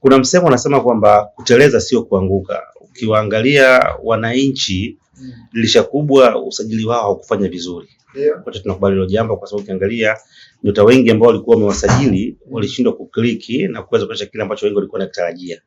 Kuna msemo unasema kwamba kuteleza sio kuanguka. Ukiwaangalia wananchi dirisha kubwa usajili wao haukufanya vizuri. Wote tunakubali hilo jambo kwa sababu ukiangalia nyota wengi ambao walikuwa wamewasajili walishindwa kukliki na kuweza kuacha kile ambacho wengi walikuwa wanatarajia.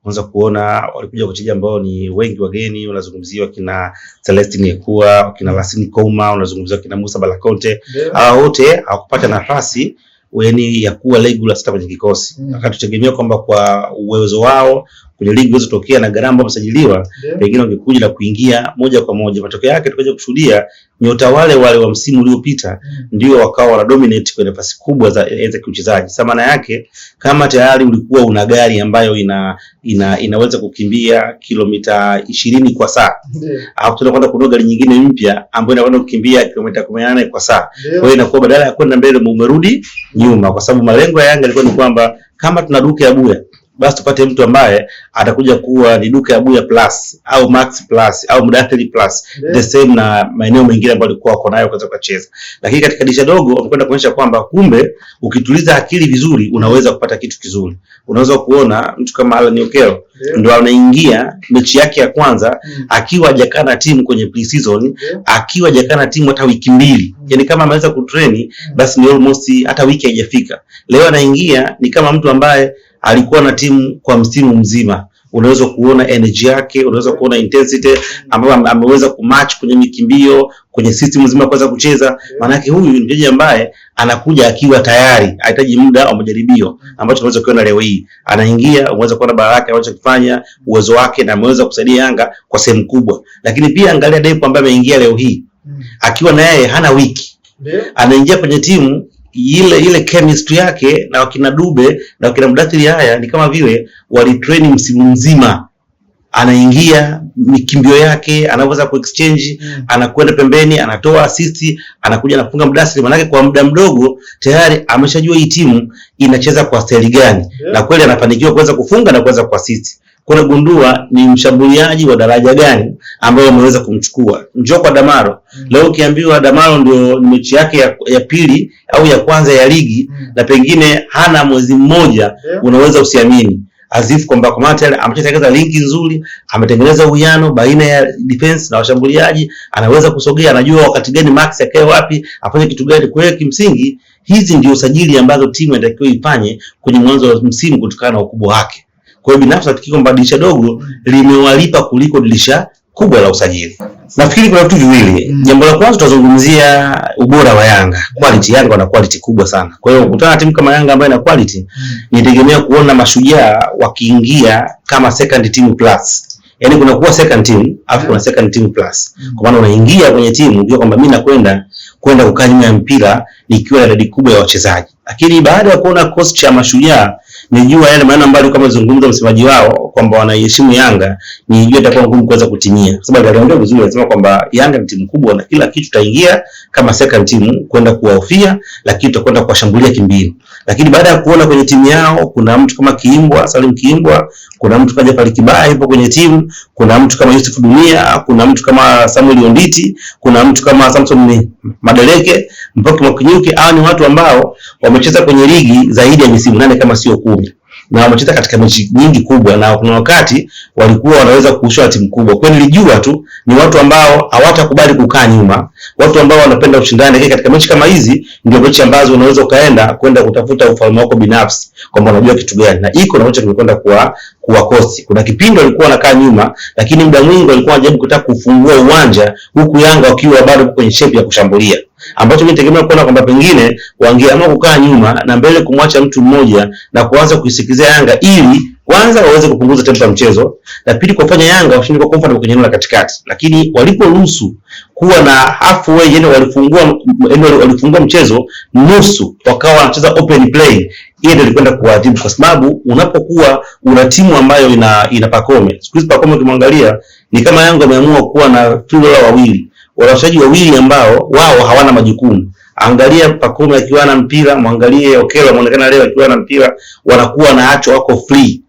Unaweza kuona walikuja wachezaji ambao ni wengi wageni, unazungumziwa kina Celestine Ekua, kina Lassine Kouma, unazungumziwa kina Musa Balakonte. Hao wote hawakupata nafasi yaani ya kuwa regular star kwenye kikosi. Akatutegemea kwamba kwa uwezo wao kwenye ligi zilizotokea na gharama msajiliwa pengine wangekuja na kuingia moja kwa moja. Matokeo yake tukaja kushuhudia nyota wale wa msimu uliopita ndio wakawa wana dominate kwenye nafasi kubwa za kiuchezaji. Sasa maana yake kama tayari ulikuwa una gari ambayo inaweza kukimbia kilomita 20 kwa saa, au tunakwenda kununua gari nyingine mpya ambayo inakwenda kukimbia kilomita 18 kwa saa. Kwa hiyo inakuwa badala ya kwenda mbele umerudi nyuma, kwa sababu malengo ya Yanga yalikuwa ni kwamba kama tuna Duke Abuya basi tupate mtu ambaye atakuja kuwa ni Duke Abuya plus au Max plus au Mudathiri plus the same na maeneo mengine ambayo alikuwa wako nayo kuweza kucheza. Lakini katika dirisha dogo wamekwenda kuonyesha kwamba kumbe ukituliza akili vizuri unaweza kupata kitu kizuri. Unaweza kuona mtu kama Alan Okello ndio anaingia mechi yake ya kwanza akiwa hajakaa na timu kwenye pre-season, akiwa hajakaa na timu hata wiki mbili. Yaani kama ameweza kutrain basi ni almost hata wiki haijafika. Leo anaingia ni kama mtu ambaye alikuwa na timu kwa msimu mzima. Unaweza kuona energy yake, unaweza kuona intensity ambayo ameweza kumatch kwenye mikimbio, kwenye system nzima kuweza kucheza. Maana yake huyu ni mchezaji ambaye anakuja akiwa tayari, hahitaji muda wa majaribio ambacho unaweza kuona leo hii. Anaingia, unaweza kuona baraka anachokifanya, uwezo wake na ameweza kusaidia Yanga kwa sehemu kubwa. Lakini pia angalia Depo ambaye ameingia leo hii. Akiwa na yeye hana wiki. Anaingia kwenye timu ile chemistry yake na wakina Dube na wakina Mudathiri haya ni kama vile walitrain msimu mzima. Anaingia mikimbio yake, anaweza kuexchange, anakwenda pembeni, anatoa assist, anakuja anafunga Mudathiri. Maana yake kwa muda mdogo tayari ameshajua hii timu inacheza kwa style gani, na kweli anafanikiwa kuweza kufunga na kuweza kuassist. Kuna gundua ni mshambuliaji wa daraja gani ambaye ameweza kumchukua. Njoo kwa Damaro. Leo ukiambiwa Damaro ndio mechi yake ya pili au ya kwanza ya ligi na pengine hana mwezi mmoja, unaweza usiamini. Azifu kwamba kwa maana ametengeneza linki nzuri, ametengeneza uwiano baina ya defense na washambuliaji, anaweza kusogea, anajua wakati gani Max akae wapi, afanye kitu gani. Kwa hiyo kimsingi hizi ndio usajili ambazo timu inatakiwa ifanye kwenye mwanzo wa msimu kutokana na ukubwa wake. Kwa hiyo binafsi nafikiri kwamba dirisha dogo limewalipa kuliko dirisha kubwa la usajili. Nafikiri kuna vitu viwili. Jambo la kwanza tutazungumzia ubora wa Yanga. Quality, Yanga wana quality kubwa sana. Kwa hiyo kukutana na timu kama Yanga ambayo ina quality, nitegemea kuona Mashujaa wakiingia kama second team plus. Yaani kuna kuwa second team, afu kuna second team plus. Kwa maana unaingia kwenye timu unajua kwamba mimi nakwenda kukaa nyuma ya mpira nikiwa na idadi kubwa ya wachezaji. Lakini baada ya kuona coach cha Mashujaa, nijua yale maana ambayo kama zungumza msemaji wao kwamba wanaheshimu Yanga, nijua itakuwa ngumu kuweza kutimia. Kwa sababu aliongea vizuri, alisema kwamba Yanga ni timu kubwa na kila kitu taingia kama second team kwenda kuwahofia, lakini tutakwenda kuwashambulia kimbinu. Lakini baada ya kuona kwenye timu yao kuna mtu kama Kiimbwa, Salim Kiimbwa, kuna mtu kaja pale Kibaya yupo kwenye timu, kuna mtu kama Yusuf Dunia, kuna mtu kama Samuel Onditi, kuna mtu kama Samson Madeleke, Mpoki Mwakinyuki. Hao ni watu ambao wamecheza kwenye ligi zaidi ya misimu 8 kama sio 10. Na wamecheza katika mechi nyingi kubwa na kuna wakati walikuwa wanaweza kushua timu kubwa. Kwa hiyo nilijua tu ni watu ambao hawatakubali kukaa nyuma, watu ambao wanapenda ushindani. Lakini katika mechi kama hizi ndio mechi ambazo unaweza kwenda kutafuta ufalme wako binafsi kwamba unajua kitu gani. Na iko na mechi tumekwenda kuwakosi. Kuna kipindi walikuwa wanakaa nyuma, lakini muda mwingi walikuwa wanajaribu kutaka kufungua uwanja huku Yanga wakiwa bado kwenye shape ya kushambulia. Ambacho mimi nitegemea kuona kwamba pengine wangeamua kukaa nyuma na mbele kumwacha mtu mmoja na kuanza kuisikizia Yanga ili kwanza waweze kupunguza tempo ya mchezo, na pili kufanya Yanga washinde kwa comfortable kwenye eneo la katikati. Lakini waliporuhusu kuwa na halfway, yani walifungua mchezo nusu, wakawa wanacheza open play, ile ndio ilikwenda kuadhibu. Kwa sababu unapokuwa una timu ambayo ina Pacome, siku hizi Pacome ukimwangalia ni kama Yanga wameamua kuwa na fielder wawili, wachezaji wawili ambao wao hawana majukumu. Angalia Pacome akiwa na mpira, muangalie Okello anaonekana leo akiwa na mpira, wanakuwa na acho wako free.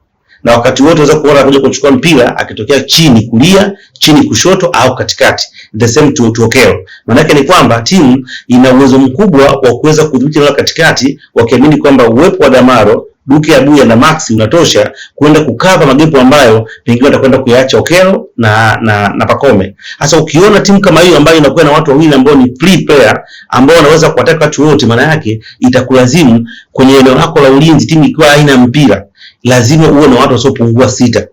Na wakati wote unaweza kuona anakuja kuchukua mpira akitokea chini kulia, chini kushoto au katikati. The same to Okello. Maana yake ni kwamba timu ina uwezo mkubwa wa kuweza kudhibiti eneo katikati, wakiamini kwamba uwepo wa Damaro Duke Abuya na Max unatosha kwenda kukava magepo ambayo pengine watakwenda kuiacha Okello na Pacome. Sasa ukiona timu kama hiyo ambayo inakuwa na watu wawili ambao ni free player ambao wanaweza kuwataka watu wote, maana yake itakulazimu kwenye eneo lako la ulinzi, timu ikiwa haina mpira, lazima uwe na watu wasiopungua 6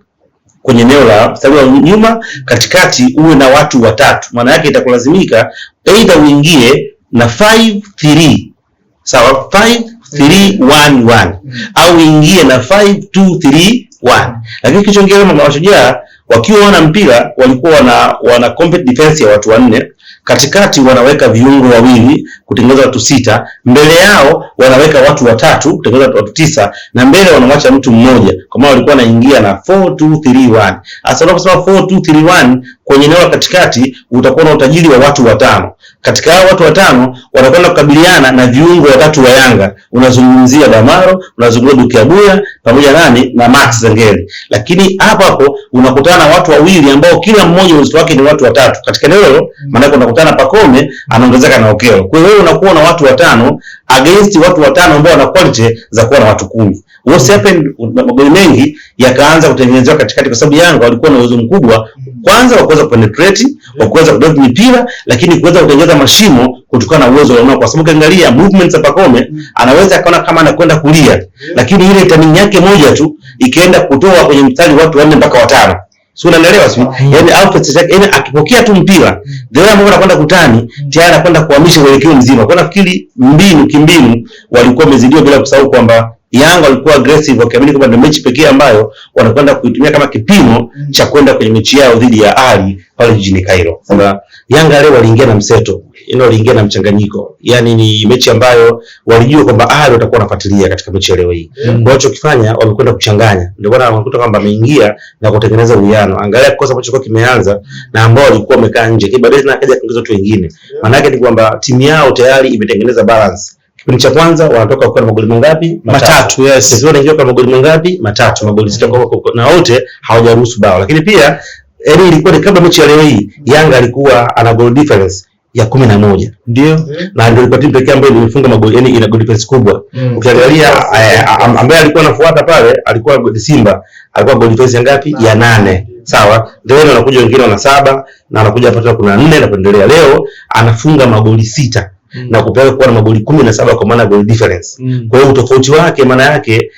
kwenye eneo la mstari wa nyuma, katikati uwe na watu watatu. Maana yake itakulazimika either uingie na 5-3, sawa, 5-3-1-1 au uingie na 5-2-3-1. Lakini kichongea kama Mashujaa wakiwa wana mpira walikuwa wana compact defense ya watu 4, katikati wanaweka viungo wawili kutengeneza watu 6, mbele yao wanaweka watu 3 kutengeneza watu 9, na mbele wanamwacha mtu mmoja, kwa maana walikuwa wanaingia na 4-2-3-1. Hasa unaposema 4-2-3-1 kwenye eneo la katikati utakuwa na utajiri wa watu 5. Katika hao watu 5 wanakwenda kukabiliana na viungo 3 wa Yanga. Unazungumzia Damaro, unazungumzia Duke Abuya pamoja na Max Zengeli. Lakini hapo unakutana na watu wawili ambao kila mmoja uwezo wake ni watu 3. Katika eneo hilo maana unakutana Pacome anaongezeka na Okello. Kwa hiyo unakuwa na watu 5 against watu 5 ambao wana quality za kuwa na watu 10. What happened, magoli mengi yakaanza kutengenezwa katikati kwa sababu Yanga walikuwa na uwezo mkubwa kwanza wa kuweza penetrate, wa kuweza kudrive mipira, lakini kuweza kutengeneza mashimo kutokana na uwezo wao, kwa sababu ukiangalia movements za Pacome anaweza akaona kama anakwenda kulia, lakini ile timing yake moja tu ikaenda kutoa kwenye mstari watu 4 mpaka 5. Sio, unaelewa sio? Yaani outfit yake, yaani akipokea tu mpira ndio ambao anakwenda kutani tayari anakwenda kuhamisha mwelekeo mzima. Kwa nafikiri kimbinu walikuwa wamezidiwa, bila kusahau kwamba Yanga walikuwa aggressive, wakiamini kwamba ndio mechi pekee ambayo wanakwenda kuitumia kama kipimo cha kwenda kwenye mechi yao dhidi ya Ali pale jijini Cairo. Sasa Yanga leo waliingia na mseto, waliingia na mchanganyiko. Yaani ni mechi ambayo walijua kwamba Ali watakuwa wanafuatilia katika mechi leo hii. Kwa hiyo kifanya wamekwenda kuchanganya. Ndio maana wanakuta kwamba ameingia na kutengeneza uwiano. Angalia kosa ambacho kwa kimeanza na ambao walikuwa wamekaa nje. Kibaadaye na akaja kuongeza watu wengine. Maana yake ni kwamba timu yao tayari imetengeneza balance. Kipindi cha kwanza wanatoka kwa magoli mangapi? Matatu. Yes. Sasa wanaingia kwa magoli mangapi? Matatu. Magoli 6 kwa na wote hawajaruhusu bao. Lakini pia ilikuwa ni kabla mechi ya leo hii Yanga alikuwa ana goal difference ya 11. Ndio. Na ndio ilikuwa timu pekee ambayo ilifunga magoli, yani ina goal difference kubwa. Ukiangalia ambaye alikuwa anafuata pale alikuwa Simba, alikuwa goal difference ngapi? Ya 8. Sawa. Ndio wanakuja wengine wana 7 na anakuja hapa kuna 4 na kuendelea. Leo anafunga magoli 6. Na kupeleka kuwa na magoli 17 kwa maana goal difference. Kwa hiyo utofauti wake maana yake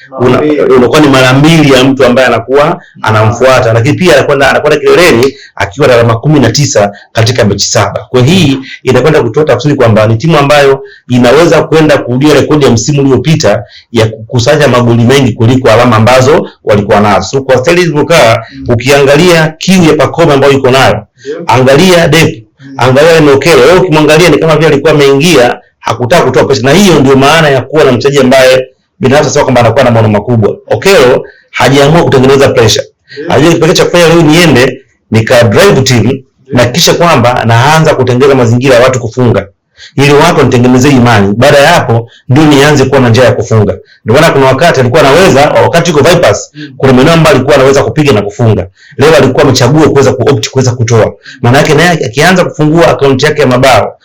unakuwa ni mara 2 ya mtu ambaye anakuwa anamfuata, lakini pia anakwenda kileleni akiwa na alama 19 katika mechi 7. Kwa hii inakwenda kutoa tafsiri kwamba ni timu ambayo inaweza kwenda kurudia rekodi ya msimu uliopita ya kukusanya magoli mengi kuliko alama ambazo walikuwa nazo. So kwa staili zilizokaa, ukiangalia kiu ya Pacome ambayo iko nayo, angalia Depp, angalia ni Okello. Wewe ukimwangalia ni kama vile alikuwa ameingia, hakutaka kutoa pesa, na hiyo ndio maana ya kuwa na mchezaji ambaye binafsi sio kwamba anakuwa na maono makubwa. Okello hajaamua kutengeneza pressure. Ajue kipekee cha kufanya leo niende nika drive team na kisha kwamba naanza kutengeneza mazingira ya watu kufunga, ili watu wanitengenezee imani. Baada ya hapo ndio nianze kuwa na njia ya kufunga. Ndio maana kuna wakati alikuwa anaweza, wakati yuko Vipers, kuna maeneo ambayo alikuwa anaweza kupiga na kufunga. Leo alikuwa amechagua kuweza kuweza kutoa. Maana yake naye akianza kufungua akaunti yake ya mabao,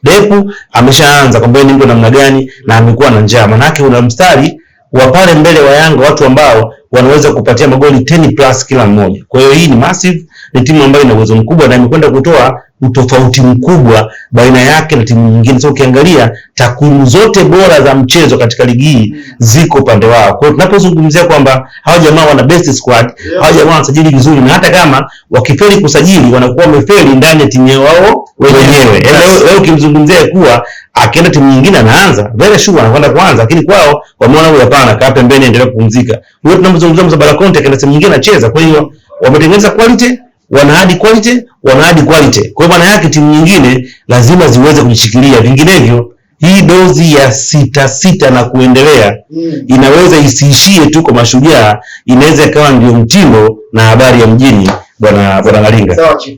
Depu ameshaanza kwamba ni mtu namna gani na amekuwa na njaa. Maana yake una mstari wa pale mbele wa Yanga watu ambao wanaweza kupatia magoli 10 plus kila mmoja. Kwa hiyo hii ni massive, ni timu ambayo ina uwezo mkubwa na imekwenda kutoa utofauti mkubwa baina yake na timu nyingine. So ukiangalia takwimu zote bora za mchezo katika ligi hii ziko upande wao. Kwa hiyo tunapozungumzia kwamba hawa jamaa wana best squad, hawa jamaa wanasajili vizuri, na hata kama wakifeli kusajili wanakuwa wamefeli ndani ya timu yao wenyewe. Leo ukimzungumzia kuwa akienda timu nyingine anaanza, very sure anakwenda kuanza, lakini kwao wameona huyu hapana, kaa pembeni endelea kupumzika. Wewe tunamzungumzia Mzabala Conte akaenda timu nyingine anacheza. Kwa hiyo wametengeneza quality, wana add quality. Kwa hiyo maana yake timu nyingine lazima ziweze kujishikilia, vinginevyo hii dozi ya 6 na kuendelea inaweza isiishie tu kwa Mashujaa, inaweza ikawa ndio mtindo na habari ya mjini bwana Ngalinga. Sawa chief.